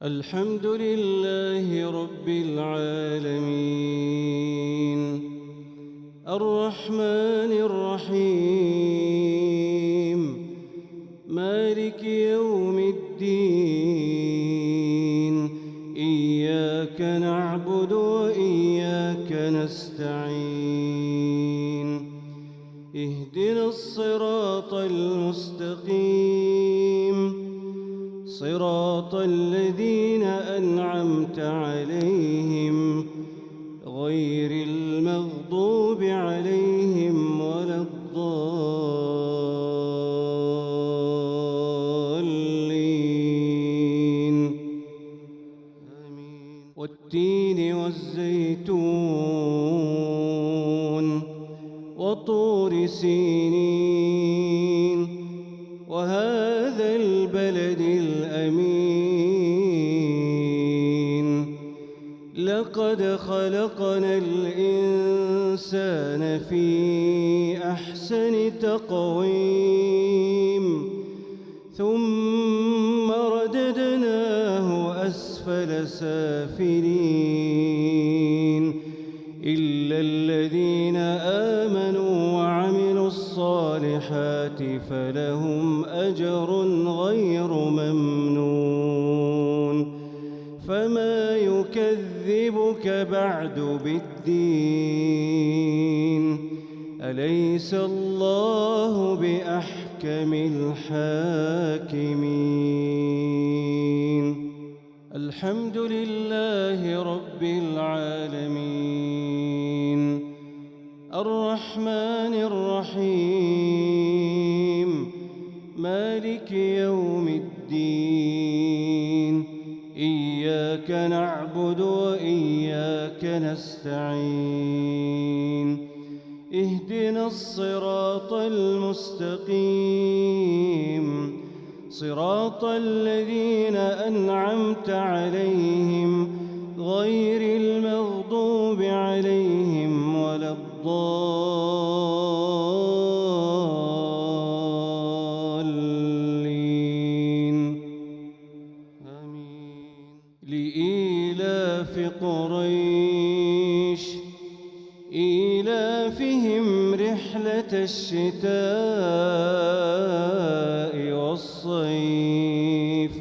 الحمد لله رب العالمين الرحمن الرحيم مالك يوم الدين إياك نعبد وإياك نستعين اهدنا الصراط المستقيم صراط الذين أنعمت عليهم غير المغضوب عليهم ولا الضالين آمين. والتين والزيتون وطور سينين وهذا البلد الأمين لقد خلقنا الإنسان في أحسن تقويم ثم رددناه أسفل سافلين إلا الذين آمنوا وعملوا الصالحات فلهم أجر غير ممنون فما يكذبك بعد بالدين أليس الله بأحكم الحاكمين الحمد لله رب العالمين الرحمن الرحيم مالك يوم الدين إياك نعبد وإياك نستعين اهدنا الصراط المستقيم صراط الذين أنعمت عليهم غير المغضوب عليهم ولا الضالين آمين. لإيلاف قريش إيلافهم رحلة الشتاء والصيف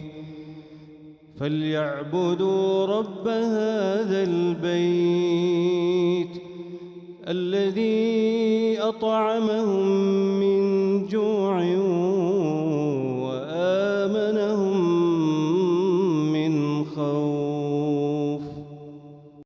فليعبدوا رب هذا البيت الذي أطعمهم من جوع وآمنهم من خوف